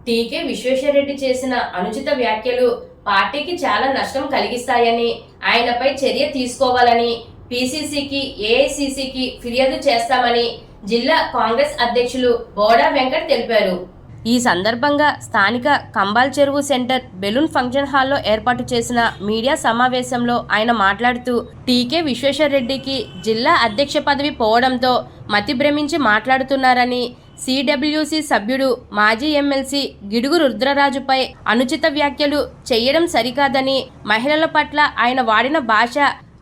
టీకే విశ్వేశ్వరరెడ్డి చేసిన అనుచిత వ్యాఖ్యలు పార్టీకి చాలా నష్టం కలిగిస్తాయని, ఆయనపై చర్య తీసుకోవాలని పీసీసీకి, ఏఐసీసీకి ఫిర్యాదు చేస్తామని జిల్లా కాంగ్రెస్ అధ్యక్షులు బోడా వెంకట్ తెలిపారు. ఈ సందర్భంగా స్థానిక కంబాల్ చెరువు సెంటర్ బెలూన్ ఫంక్షన్ హాల్లో ఏర్పాటు చేసిన మీడియా సమావేశంలో ఆయన మాట్లాడుతూ, టీకే విశ్వేశ్వరరెడ్డికి జిల్లా అధ్యక్ష పదవి పోవడంతో మతి భ్రమించి మాట్లాడుతున్నారని, సిడబ్ల్యూసి సభ్యుడు మాజీ ఎమ్మెల్సీ గిడుగు రుద్రరాజుపై అనుచిత వ్యాఖ్యలు చేయడం సరికాదని, మహిళల పట్ల ఆయన వాడిన భాష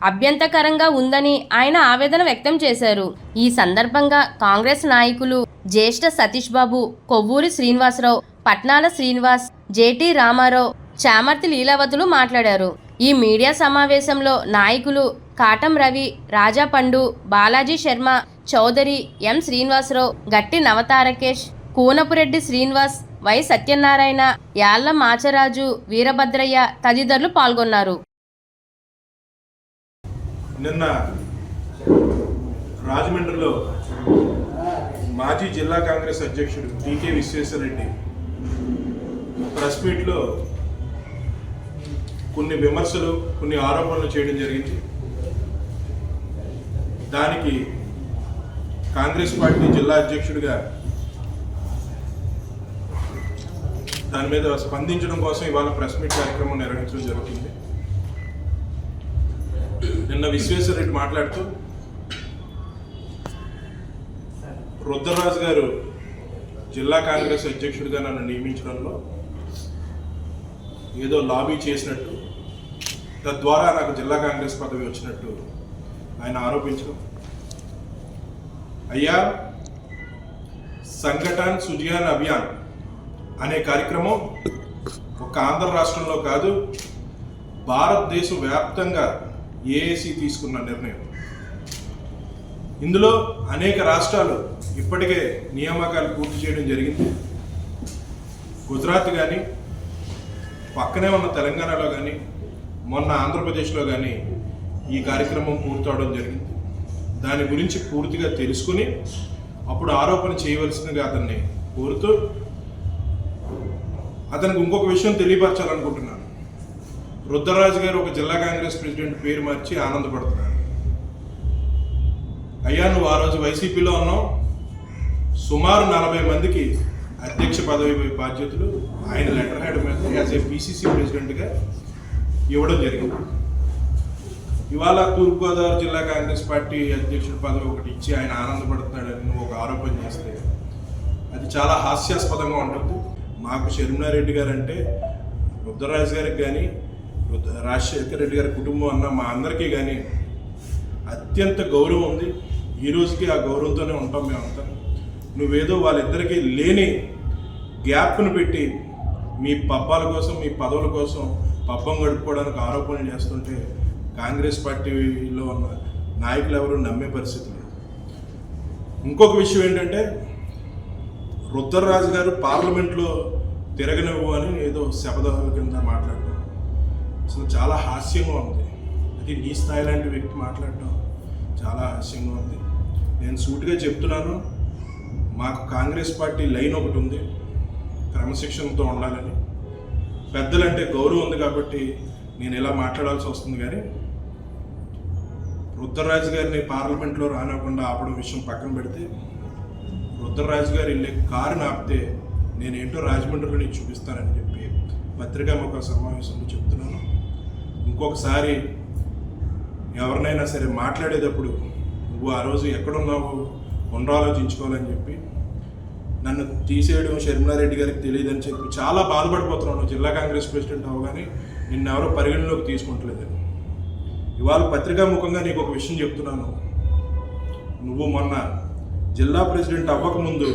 అభ్యంతకరంగా ఉందని ఆయన ఆవేదన వ్యక్తం చేశారు. ఈ సందర్భంగా కాంగ్రెస్ నాయకులు జ్యేష్ఠ సతీష్ బాబు, కొవ్వూరి శ్రీనివాసరావు, పట్నాల శ్రీనివాస్, జేటీ రామారావు, చామర్తి లీలావతులు మాట్లాడారు. ఈ మీడియా సమావేశంలో నాయకులు కాటం రవి, రాజా పండు, బాలాజీ శర్మ, చౌదరి, ఎం శ్రీనివాసరావు, గట్టి నవతారకేష్, కూనపురెడ్డి శ్రీనివాస్, వై సత్యనారాయణ, యాళ్ల మాచరాజు, వీరభద్రయ్య తదితరులు పాల్గొన్నారు. నిన్న రాజమండ్రిలో మాజీ జిల్లా కాంగ్రెస్ అధ్యక్షుడు టీకే విశ్వేశ్వరరెడ్డి ప్రెస్ మీట్లో కొన్ని విమర్శలు, కొన్ని ఆరోపణలు చేయడం జరిగింది. దానికి కాంగ్రెస్ పార్టీ జిల్లా అధ్యక్షుడిగా దాని మీద స్పందించడం కోసం ఇవాళ ప్రెస్ మీట్ కార్యక్రమం నిర్వహించడం జరుగుతుంది. నిన్న విశ్వేశ్వరరెడ్డి మాట్లాడుతూ, రుద్రరాజు గారు జిల్లా కాంగ్రెస్ అధ్యక్షుడిగా నన్ను నియమించడంలో ఏదో లాబీ చేసినట్టు, తద్వారా నాకు జిల్లా కాంగ్రెస్ పదవి వచ్చినట్టు ఆయన ఆరోపించడం. అయ్యా, సంఘటన్ సుజియాన్ అభియాన్ అనే కార్యక్రమం ఒక ఆంధ్ర రాష్ట్రంలో కాదు, భారతదేశ వ్యాప్తంగా ఏఐసీ తీసుకున్న నిర్ణయం. ఇందులో అనేక రాష్ట్రాలు ఇప్పటికే నియామకాలు పూర్తి చేయడం జరిగింది. గుజరాత్ కానీ, పక్కనే ఉన్న తెలంగాణలో కానీ, మొన్న ఆంధ్రప్రదేశ్లో కానీ ఈ కార్యక్రమం పూర్తవడం జరిగింది. దాని గురించి పూర్తిగా తెలుసుకుని అప్పుడు ఆరోపణ చేయవలసిందిగా అతన్ని కోరుతూ, అతనికి ఇంకొక విషయం తెలియపరచాలనుకుంటున్నాను. రుద్రరాజు గారు ఒక జిల్లా కాంగ్రెస్ ప్రెసిడెంట్ పేరు మార్చి ఆనందపడుతున్నారు. అయ్యా, నువ్వు ఆ రోజు వైసీపీలో ఉన్నావు. సుమారు 40 మందికి అధ్యక్ష పదవి బాధ్యతలు ఆయన లెటర్ హెడ్ మీద యాజ్ ఏ పిసిసి ప్రెసిడెంట్గా ఇవ్వడం జరిగింది. ఇవాళ తూర్పుగోదావరి జిల్లా కాంగ్రెస్ పార్టీ అధ్యక్షుడి పదవి ఒకటి ఇచ్చి ఆయన ఆనందపడుతున్నాడని నువ్వు ఒక ఆరోపణ చేస్తే అది చాలా హాస్యాస్పదంగా ఉంటుంది. మాకు షర్మిలారెడ్డి గారు అంటే రుద్రరాజు గారికి కానీ, రాజశేఖర రెడ్డి గారి కుటుంబం అన్న మా అందరికీ కానీ అత్యంత గౌరవం ఉంది. ఈ రోజుకి ఆ గౌరవంతోనే ఉంటాం మేమంతా. నువ్వేదో వాళ్ళిద్దరికీ లేని గ్యాప్ను పెట్టి మీ పబ్బాల కోసం, మీ పదవుల కోసం పబ్బం గడుపుకోవడానికి ఆరోపణలు చేస్తుంటే కాంగ్రెస్ పార్టీలో ఉన్న నాయకులు ఎవరు నమ్మే పరిస్థితి లేదు. ఇంకొక విషయం ఏంటంటే, రుద్రరాజు గారు పార్లమెంట్లో తిరగనివ్వు అని ఏదో శపథాల కింద మాట్లాడడం అసలు చాలా హాస్యంగా ఉంది. అది నీ స్థాయి లాంటి వ్యక్తి మాట్లాడటం చాలా హాస్యంగా ఉంది. నేను సూటిగా చెప్తున్నాను, మాకు కాంగ్రెస్ పార్టీ లైన్ ఒకటి ఉంది, క్రమశిక్షణతో ఉండాలని. పెద్దలంటే గౌరవం ఉంది కాబట్టి నేను ఇలా మాట్లాడాల్సి వస్తుంది. కానీ రుద్రరాజు గారిని పార్లమెంట్లో రానివ్వకుండా ఆపడం విషయం పక్కన పెడితే, రుద్రరాజు గారు వెళ్ళే కారుని ఆపితే నేనేంటో రాజమండ్రిలో నీకు చూపిస్తానని చెప్పి పత్రికాముఖ సమావేశంలో చెప్తున్నాను. ఇంకొకసారి ఎవరినైనా సరే మాట్లాడేటప్పుడు నువ్వు ఆ రోజు ఎక్కడున్నావు పునరాలోచించుకోవాలని చెప్పి, నన్ను తీసేయడం షర్మిలారెడ్డి గారికి తెలియదని చెప్పి చాలా బాధపడిపోతున్నాను. జిల్లా కాంగ్రెస్ ప్రెసిడెంట్ అవగానే నిన్నెవరో పరిగణలోకి తీసుకుంటలేదని. ఇవాళ పత్రికాముఖంగా నీకు ఒక విషయం చెప్తున్నాను. నువ్వు మొన్న జిల్లా ప్రెసిడెంట్ అవ్వకముందు,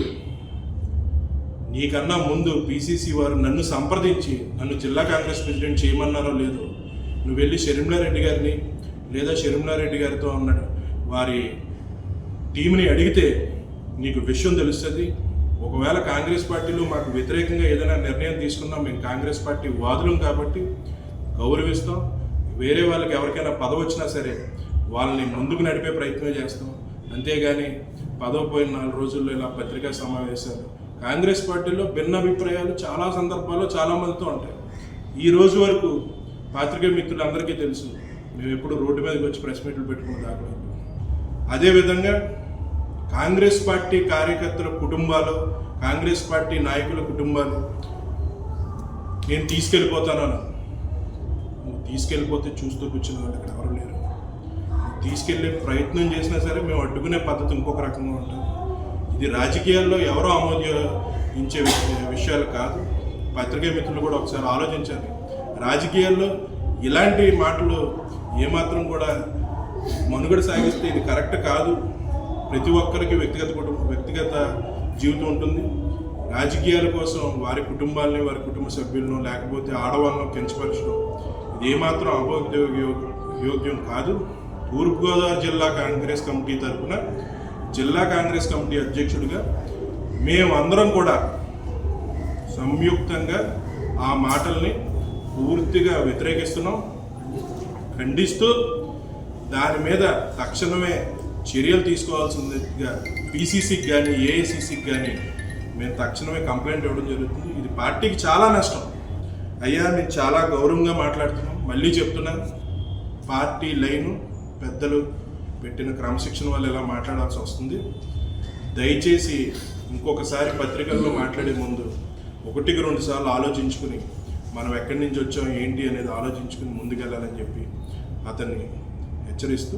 నీకన్నా ముందు పిసిసి వారు నన్ను సంప్రదించి నన్ను జిల్లా కాంగ్రెస్ ప్రెసిడెంట్ చేయమన్నారో లేదో, నువ్వు వెళ్ళి షర్మిలారెడ్డి గారిని లేదా షర్మిలారెడ్డి గారితో ఉన్న వారి టీంని అడిగితే నీకు విషయం తెలుస్తుంది. ఒకవేళ కాంగ్రెస్ పార్టీలో మాకు వ్యతిరేకంగా ఏదైనా నిర్ణయం తీసుకున్నా మేము కాంగ్రెస్ పార్టీ వాదులం కాబట్టి గౌరవిస్తాం. వేరే వాళ్ళకి ఎవరికైనా పదవి వచ్చినా సరే వాళ్ళని ముందుకు నడిపే ప్రయత్నం చేస్తాం. అంతేగాని పదవి పోయిన 4 రోజుల్లో ఇలా పత్రికా సమావేశాలు కాంగ్రెస్ పార్టీలో భిన్నాభిప్రాయాలు చాలా సందర్భాల్లో చాలా మందితో ఉంటాయి. ఈ రోజు వరకు పాత్రికేయ మిత్రులందరికీ తెలుసు, మేము ఎప్పుడు రోడ్డు మీదకి వచ్చి ప్రెస్ మీట్లు పెట్టుకున్న దాఖలాలు. అదేవిధంగా కాంగ్రెస్ పార్టీ కార్యకర్తల కుటుంబాలు, కాంగ్రెస్ పార్టీ నాయకుల కుటుంబాలు నేను తీసుకెళ్ళిపోతానన్నా, నువ్వు తీసుకెళ్ళిపోతే చూస్తూ కూర్చున్న వాళ్ళు ఇక్కడ ఎవరు లేరు. తీసుకెళ్లే ప్రయత్నం చేసినా సరే మేము అడ్డుకునే పద్ధతి ఇంకొక రకంగా ఉంటుంది. ఇది రాజకీయాల్లో ఎవరో ఆమోదించే విషయాలు కాదు. పత్రికేయ మిత్రులు కూడా ఒకసారి ఆలోచించాలి. రాజకీయాల్లో ఇలాంటి మాటలు ఏమాత్రం కూడా మనుగడ సాగిస్తే ఇది కరెక్ట్ కాదు. ప్రతి ఒక్కరికి వ్యక్తిగత జీవితం ఉంటుంది. రాజకీయాల కోసం వారి కుటుంబాలని, వారి కుటుంబ సభ్యులను, లేకపోతే ఆడవాళ్ళను కించపరచడం ఇది ఏమాత్రం అభోగ్యోగ్యం కాదు. తూర్పుగోదావరి జిల్లా కాంగ్రెస్ కమిటీ తరఫున జిల్లా కాంగ్రెస్ కమిటీ అధ్యక్షుడిగా మేమందరం కూడా సంయుక్తంగా ఆ మాటల్ని పూర్తిగా వ్యతిరేకిస్తున్నాం, ఖండిస్తూ దాని మీద తక్షణమే చర్యలు తీసుకోవాల్సిందిగా పీసీసీకి కానీ ఏఐసీసీకి కానీ మేము తక్షణమే కంప్లైంట్ ఇవ్వడం జరుగుతుంది. ఇది పార్టీకి చాలా నష్టం. అయ్యా మేము చాలా గౌరవంగా మాట్లాడుతున్నాం, మళ్ళీ చెప్తున్నాను, పార్టీ లైను పెద్దలు పెట్టిన క్రమశిక్షణ వల్ల ఎలా మాట్లాడాల్సి వస్తుంది. దయచేసి ఇంకొకసారి పత్రికల్లో మాట్లాడే ముందు 1-2 సార్లు ఆలోచించుకుని మనం ఎక్కడి నుంచి వచ్చాం ఏంటి అనేది ఆలోచించుకుని ముందుకెళ్ళాలని చెప్పి అతన్ని హెచ్చరిస్తూ,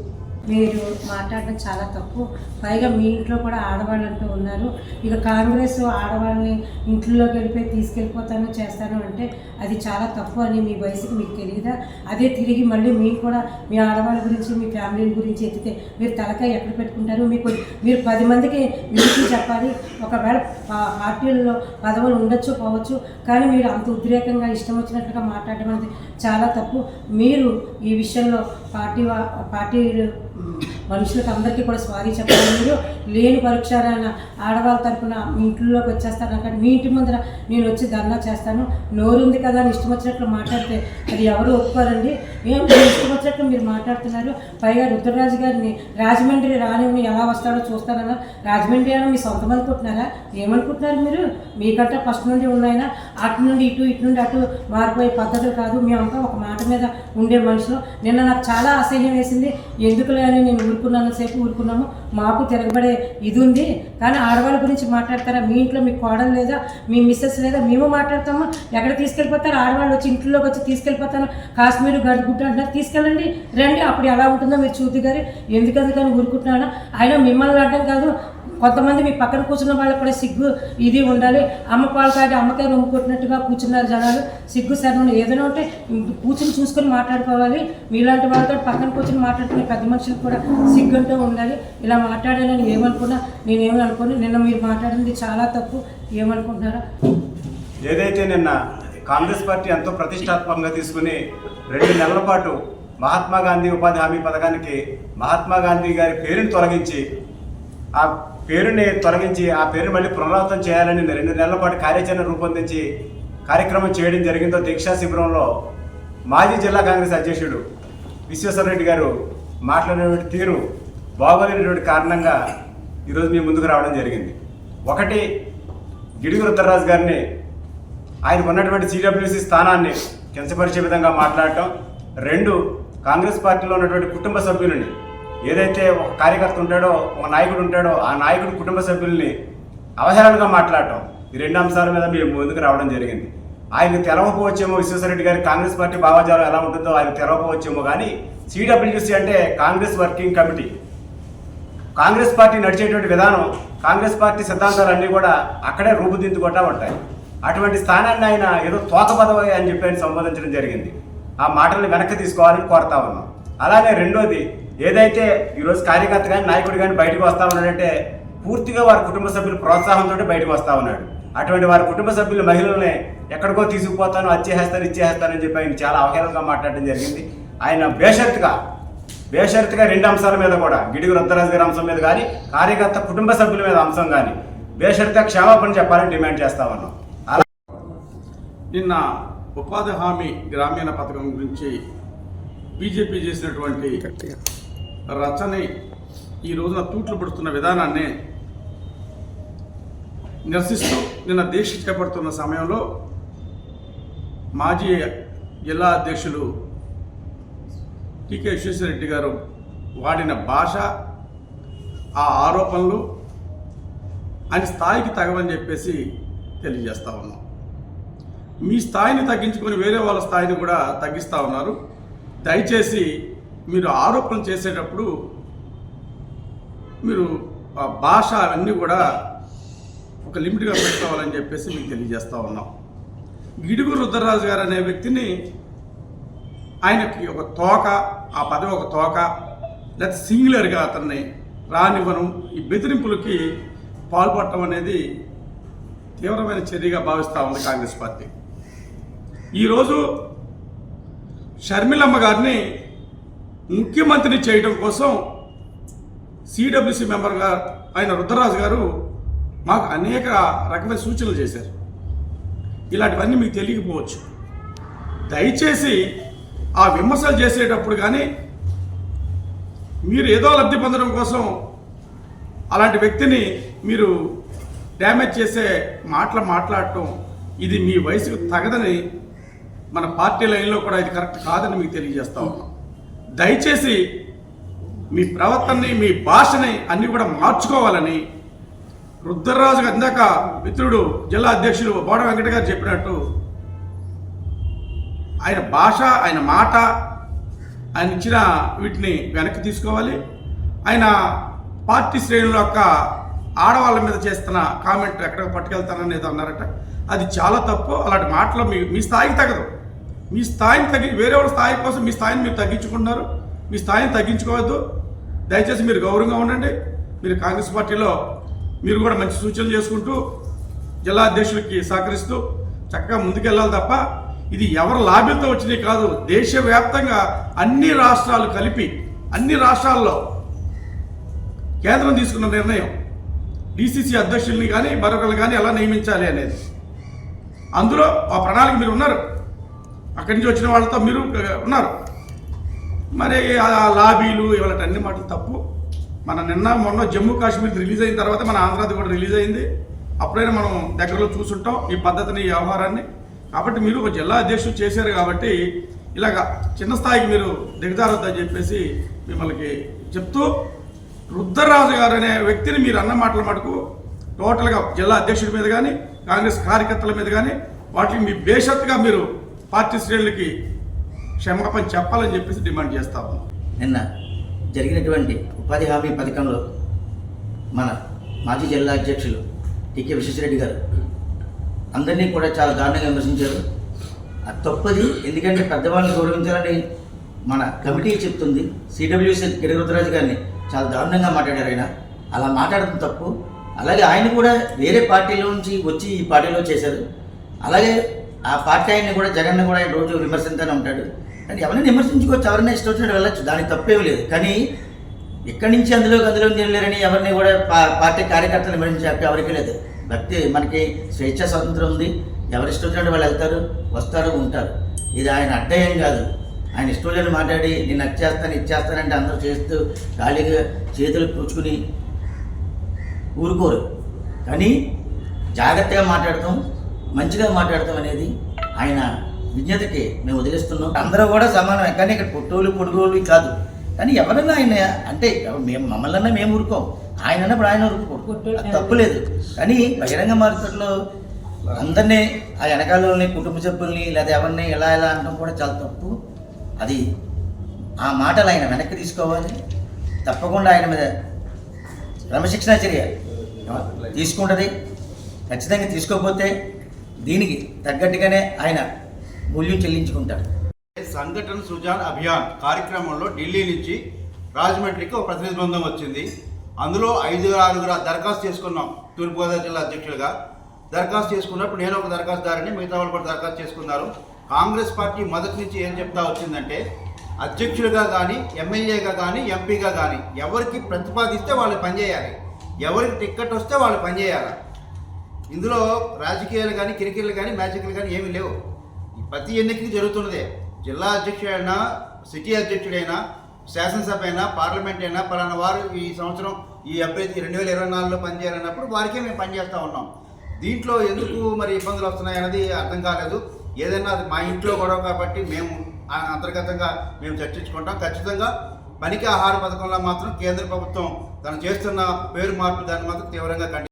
మీరు మాట్లాడడం చాలా తప్పు. పైగా మీ ఇంట్లో కూడా ఆడవాళ్ళు అంటూ ఉన్నారు. ఇక కాంగ్రెస్ ఆడవాళ్ళని ఇంట్లోకి వెళ్ళిపోయి తీసుకెళ్ళిపోతాను చేస్తాను అంటే అది చాలా తప్పు అని మీ వయసుకి మీకు తెలియదా? అదే తిరిగి మళ్ళీ మీకు కూడా మీ ఆడవాళ్ళ గురించి, మీ ఫ్యామిలీ గురించి ఎత్తితే మీరు తలకాయ ఎక్కడ పెట్టుకుంటారు? మీరు 10 మందికి మీకు చెప్పాలి. ఒకవేళ పార్టీల్లో పదవులు ఉండొచ్చు పోవచ్చు, కానీ మీరు అంత ఉద్రేకంగా ఇష్టం వచ్చినట్లుగా మాట్లాడడం అనేది చాలా తప్పు. మీరు ఈ విషయంలో పార్టీ మనుషులకు అందరికీ కూడా సారీ చెప్పాలి. మీరు లేని పరీక్షారాన ఆడవాళ్ళ తరఫున మీ ఇంట్లోకి వచ్చేస్తాను అక్కడ మీ ఇంటి ముందర నేను వచ్చి ధర్నా చేస్తాను. నోరుంది కదా అని ఇష్టం వచ్చినట్లు మాట్లాడితే అది ఎవరు ఒప్పుకోరండి. ఇష్టం వచ్చినట్లు మీరు మాట్లాడుతున్నారు. పైగా రుద్రరాజు గారిని రాజమండ్రి రానివ్వని ఎలా వస్తాడో చూస్తానన్నా, రాజమండ్రి అయినా మీ సొంతం అనుకుంటున్నారా? ఏమనుకుంటున్నారు మీరు? మీకంటే ఫస్ట్ నుండి ఉన్నాయినా అటు నుండి ఇటు, ఇటు నుండి అటు మారిపోయే పద్ధతులు కాదు. మేమంతా ఒక మాట మీద ఉండే మనుషులు. నిన్న నాకు చాలా అసహ్యం వేసింది. ఎందుకులే అని నేను ఊరుకున్నాను, ఊరుకున్నాము. మాకు తిరగబడే ఇది ఉంది, కానీ ఆడవాళ్ళ గురించి మాట్లాడతారా? మీ ఇంట్లో మీ కోడలు లేదా, మీ మిస్సెస్ లేదా? మేము మాట్లాడతాము. ఎక్కడ తీసుకెళ్ళిపోతారు? ఆడవాళ్ళు వచ్చి ఇంట్లోకి వచ్చి తీసుకెళ్ళిపోతాను, కాశ్మీర్ గడుగుట్ట అంటున్నారు, తీసుకెళ్ళండి రండి, అప్పుడు ఎలా ఉంటుందో మీరు చూద్దు గారు. ఎందుకని ఊరుకుంటున్నాను? ఆయన మిమ్మల్ని అడ్డం కాదు, కొంతమంది మీ పక్కన కూర్చున్న వాళ్ళకి కూడా సిగ్గు ఇది ఉండాలి. అమ్మ పాలు తాగి అమ్మకాయ రొమ్ము కొట్టినట్టుగా కూర్చున్నారు జనాలు. సిగ్గు సరైన ఏదైనా ఉంటే కూర్చుని చూసుకొని మాట్లాడుకోవాలి. మీలాంటి వాళ్ళతో పక్కన కూర్చొని మాట్లాడుకునే పెద్ద మనుషులకు కూడా సిగ్గుంటూ ఉండాలి. ఇలా మాట్లాడాలని ఏమనుకున్నా నేనేమని అనుకోను. నిన్న మీరు మాట్లాడింది చాలా తప్పు. ఏమనుకుంటున్నారా? ఏదైతే నిన్న కాంగ్రెస్ పార్టీ ఎంతో ప్రతిష్టాత్మకంగా తీసుకుని 2 నెలల పాటు మహాత్మా గాంధీ ఉపాధి హామీ పథకానికి మహాత్మా గాంధీ గారి పేరుని తొలగించి ఆ పేరుని మళ్ళీ పునరావృతం చేయాలని 2 నెలల పాటు కార్యాచరణ రూపొందించి కార్యక్రమం చేయడం జరిగిందో దీక్షా శిబిరంలో మాజీ జిల్లా కాంగ్రెస్ అధ్యక్షుడు విశ్వేశ్వరరెడ్డి గారు మాట్లాడినటువంటి తీరు బాగోలేనటువంటి కారణంగా ఈరోజు మీ ముందుకు రావడం జరిగింది. ఒకటి, గిడుగు రుద్రరాజు గారిని ఆయనకు ఉన్నటువంటి సిడబ్ల్యూసీ స్థానాన్ని కించపరిచే విధంగా మాట్లాడటం. 2, కాంగ్రెస్ పార్టీలో ఉన్నటువంటి కుటుంబ సభ్యులని, ఏదైతే ఒక కార్యకర్త ఉంటాడో, ఒక నాయకుడు ఉంటాడో, ఆ నాయకుడి కుటుంబ సభ్యుల్ని అవహేళనగా మాట్లాడటం. ఈ 2 అంశాల మీద మేము ముందుకు రావడం జరిగింది. ఆయనకు తెలవకపోవచ్చేమో, విశ్వేశ్వరరెడ్డి గారి కాంగ్రెస్ పార్టీ భావజాలం ఎలా ఉంటుందో ఆయన తెలవకపోవచ్చేమో, కానీ సిడబ్ల్యూసీ అంటే Congress working committee. Congress party నడిచేటువంటి విధానం, కాంగ్రెస్ పార్టీ సిద్ధాంతాలన్నీ కూడా అక్కడే రూపుదిద్దుకుంటా ఉంటాయి. అటువంటి స్థానాన్ని ఆయన ఏదో తోక పదవి అని చెప్పి ఆయన సంబోధించడం జరిగింది. ఆ మాటలను వెనక్కి తీసుకోవాలని కోరుతా ఉన్నాం. అలానే రెండోది, ఏదైతే ఈరోజు కార్యకర్త కానీ నాయకుడు కానీ బయటకు వస్తా ఉన్నాడంటే పూర్తిగా వారి కుటుంబ సభ్యులు ప్రోత్సాహంతో బయటకు వస్తూ ఉన్నాడు. అటువంటి వారి కుటుంబ సభ్యులు మహిళల్ని ఎక్కడికో తీసుకుపోతాను, ఇచ్చేస్తానని చెప్పి ఆయన చాలా అవహేళనగా మాట్లాడడం జరిగింది. ఆయన బేషరతుగా 2 అంశాల మీద కూడా, గిడుగు రుద్రరాజు గారి అంశం మీద కానీ, కార్యకర్త కుటుంబ సభ్యుల మీద అంశం కానీ బేషరతుగా క్షమాపణ చెప్పాలని డిమాండ్ చేస్తా ఉన్నాం. అలా నిన్న ఉపాధి హామీ గ్రామీణ పథకం గురించి బీజేపీ చేసినటువంటి రచన ఈ రోజున తూట్లు పడుతున్న విధానాన్ని నిరసిస్తూ నిన్న దీక్ష చేపడుతున్న సమయంలో మాజీ జిల్లా అధ్యక్షులు టీకే విశ్వేశ్వరరెడ్డి గారు వాడిన భాష, ఆ ఆరోపణలు ఆయన స్థాయికి తగవని చెప్పేసి తెలియజేస్తూ ఉన్నాం. మీ స్థాయిని తగ్గించుకొని వేరే వాళ్ళ స్థాయిని కూడా తగ్గిస్తూ ఉన్నారు. దయచేసి మీరు ఆరోపణలు చేసేటప్పుడు మీరు ఆ భాష అవన్నీ కూడా ఒక లిమిట్గా పెట్టుకోవాలని చెప్పేసి మీకు తెలియజేస్తూ ఉన్నాం. గిడుగు రుద్రరాజు గారు అనే వ్యక్తిని ఆయనకి ఒక తోక, ఆ పదవి ఒక తోక, లేకపోతే సింగులర్గా అతన్ని రానివ్వడం, ఈ బెదిరింపులకి పాల్పడటం అనేది తీవ్రమైన చర్యగా భావిస్తూ ఉంది కాంగ్రెస్ పార్టీ. ఈరోజు షర్మిలమ్మ గారిని ముఖ్యమంత్రిని చేయడం కోసం సిడబ్ల్యూసి మెంబర్గా ఆయన రుద్రరాజు గారు మాకు అనేక రకమైన సూచనలు చేశారు. ఇలాంటివన్నీ మీకు తెలియకపోవచ్చు. దయచేసి ఆ విమర్శలు చేసేటప్పుడు కానీ మీరు ఏదో లబ్ధి పొందడం కోసం అలాంటి వ్యక్తిని మీరు డ్యామేజ్ చేసే మాట్లాడటం ఇది మీ వయసుకు తగదని మన పార్టీ లైన్లో కూడా ఇది కరెక్ట్ కాదని మీకు తెలియజేస్తా ఉన్నాం. దయచేసి మీ ప్రవర్తనని, మీ భాషని అన్నీ కూడా మార్చుకోవాలని రుద్రరాజు గారు ఇందాక మిత్రుడు జిల్లా అధ్యక్షులు బోడ వెంకట గారు చెప్పినట్టు ఆయన భాష, ఆయన మాట, ఆయన ఇచ్చిన వీటిని వెనక్కి తీసుకోవాలి. ఆయన పార్టీ శ్రేణుల యొక్క ఆడవాళ్ళ మీద చేస్తున్న కామెంట్ ఎక్కడికి పట్టుకెళ్తానని ఏదో అన్నారట, అది చాలా తప్పు. అలాంటి మాటలు మీ స్థాయికి తగదు. మీ స్థాయిని వేరే వాళ్ళ స్థాయి కోసం మీ స్థాయిని మీరు తగ్గించుకుంటున్నారు. మీ స్థాయిని తగ్గించుకోవద్దు. దయచేసి మీరు గౌరవంగా ఉండండి. మీరు కాంగ్రెస్ పార్టీలో మీరు కూడా మంచి సూచనలు చేసుకుంటూ జిల్లా అధ్యక్షులకి సహకరిస్తూ చక్కగా ముందుకెళ్ళాలి తప్ప ఇది ఎవరి లాభ్యంతో వచ్చినవి కాదు. దేశవ్యాప్తంగా అన్ని రాష్ట్రాలు కలిపి అన్ని రాష్ట్రాల్లో కేంద్రం తీసుకున్న నిర్ణయం డిసిసి అధ్యక్షుల్ని కానీ మరొకరు కానీ ఎలా నియమించాలి అనేది. అందులో ఆ ప్రణాళిక మీరు ఉన్నారు. అక్కడి నుంచి వచ్చిన వాళ్ళతో మీరు ఉన్నారు. మరి ఆ లాబీలు ఇవాళ అన్ని మాటలు తప్పు. మన మొన్న జమ్మూ కాశ్మీర్ రిలీజ్ అయిన తర్వాత మన ఆంధ్రాది కూడా రిలీజ్ అయింది. అప్పుడైనా మనం దగ్గరలో చూసుంటాం ఈ పద్ధతిని, ఈ వ్యవహారాన్ని. కాబట్టి మీరు ఒక జిల్లా అధ్యక్షులు చేశారు కాబట్టి ఇలాగ చిన్న స్థాయికి మీరు దిగజారొద్దని చెప్పేసి మిమ్మల్ని చెప్తూ, రుద్రరాజు గారు అనే వ్యక్తిని మీరు అన్న మాటల మటుకు టోటల్గా జిల్లా అధ్యక్షుడి మీద కానీ కాంగ్రెస్ కార్యకర్తల మీద కానీ వాటికి మీ బేషత్తుగా మీరు పార్టీ శ్రేణులకి క్షమాపణ చెప్పాలని చెప్పేసి డిమాండ్ చేస్తా ఉన్నాం. నిన్న జరిగినటువంటి ఉపాధి హామీ పథకంలో మన మాజీ జిల్లా అధ్యక్షులు టీకే విశ్వేశ్వరరెడ్డి గారు అందరినీ కూడా చాలా దారుణంగా విమర్శించారు. అది తప్పది. ఎందుకంటే పెద్దవాళ్ళని గౌరవించాలని మన కమిటీ చెప్తుంది. సిడబ్ల్యూసీ గిడుగు రుద్రరాజు గారిని చాలా దారుణంగా మాట్లాడారు. ఆయన అలా మాట్లాడడం తప్పు. అలాగే ఆయన కూడా వేరే పార్టీలో నుంచి వచ్చి ఈ పార్టీలో చేశారు. అలాగే ఆ పార్టీ ఆయన్ని కూడా జగన్ కూడా ఆయన రోజు విమర్శిస్తూనే ఉంటాడు. కానీ ఎవరైనా విమర్శించుకోవచ్చు, ఎవరైనా ఇష్టం వచ్చినట్టు వెళ్ళచ్చు, దానికి తప్పేమీ లేదు. కానీ ఇక్కడి నుంచి అందులో వెళ్ళలేరని ఎవరిని కూడా పార్టీ కార్యకర్తలు విమర్శించే హక్కు ఎవరికి లేదు. భక్తి మనకి స్వేచ్ఛ స్వాతంత్రం ఉంది. ఎవరి ఇష్టం వచ్చినట్టు వాళ్ళు వెళ్తారు, వస్తారు, ఉంటారు. ఇది ఆయన అడ్డయం కాదు. ఆయన ఇష్టం మాట్లాడి నేను ఇచ్చేస్తానంటే అందరూ చేస్తూ ఖాళీగా చేతులు పూచుకుని ఊరుకోరు. కానీ జాగ్రత్తగా మాట్లాడతాం, మంచిగా మాట్లాడతాం అనేది ఆయన విజ్ఞతకి మేము వదిలేస్తున్నాం. అందరూ కూడా సమానమే. కానీ ఇక్కడ పొట్టోళ్ళు పొడుగోళ్ళు కాదు. కానీ ఎవరన్నా ఆయన అంటే మేము మమ్మల్ని మేము ఊరుకోం, ఆయన అన్నప్పుడు ఆయన ఊరుకోడు, తప్పులేదు. కానీ బహిరంగ మార్కెట్లో అందరినీ ఆ వెనకాలని కుటుంబ సభ్యుల్ని లేదా ఎవరిని ఎలా అనడం కూడా చాలా తప్పు. అది ఆ మాటలు ఆయన వెనక్కి తీసుకోవాలి. తప్పకుండా ఆయన మీద క్రమశిక్షణ చర్య తీసుకుంటుంది. ఖచ్చితంగా తీసుకోకపోతే దీనికి తగ్గట్టుగానే ఆయన మూల్యం చెల్లించుకుంటాడు. సంఘటన సృజన్ అభియాన్ కార్యక్రమంలో ఢిల్లీ నుంచి రాజమండ్రికి ఒక ప్రతినిధి బృందం వచ్చింది. అందులో 5-6 దరఖాస్తు చేసుకున్నాం. తూర్పుగోదావరి జిల్లా అధ్యక్షులుగా దరఖాస్తు చేసుకున్నప్పుడు నేను ఒక దరఖాస్తుదారిని, మిగతా వాళ్ళు కూడా దరఖాస్తు చేసుకున్నారు. కాంగ్రెస్ పార్టీ మొదటి నుంచి ఏం చెప్తా వచ్చిందంటే అధ్యక్షులుగా కానీ, ఎమ్మెల్యేగా కానీ, ఎంపీగా కానీ ఎవరికి ప్రతిపాదిస్తే వాళ్ళు పనిచేయాలి, ఎవరికి టిక్కెట్ వస్తే వాళ్ళు పనిచేయాలి. ఇందులో రాజకీయాలు కానీ, కిరికిర్లు కానీ, మ్యాజిక్లు కానీ ఏమీ లేవు. ప్రతి ఎన్నికకి జరుగుతున్నదే. జిల్లా అధ్యక్షుడైనా, సిటీ అధ్యక్షుడైనా, శాసనసభ అయినా, పార్లమెంట్ అయినా పలానా వారు ఈ సంవత్సరం ఈ అభ్యర్థి 2024లో పనిచేయాలన్నప్పుడు వారికే మేము పనిచేస్తూ ఉన్నాం. దీంట్లో ఎందుకు మరి ఇబ్బందులు వస్తున్నాయి అనేది అర్థం కాలేదు. ఏదైనా అది మా ఇంట్లో గొడవ కాబట్టి మేము అంతర్గతంగా మేము చర్చించుకుంటాం. ఖచ్చితంగా పనికి ఆహార పథకంలో మాత్రం కేంద్ర ప్రభుత్వం తను చేస్తున్న పేరు మార్పు దాన్ని మాత్రం తీవ్రంగా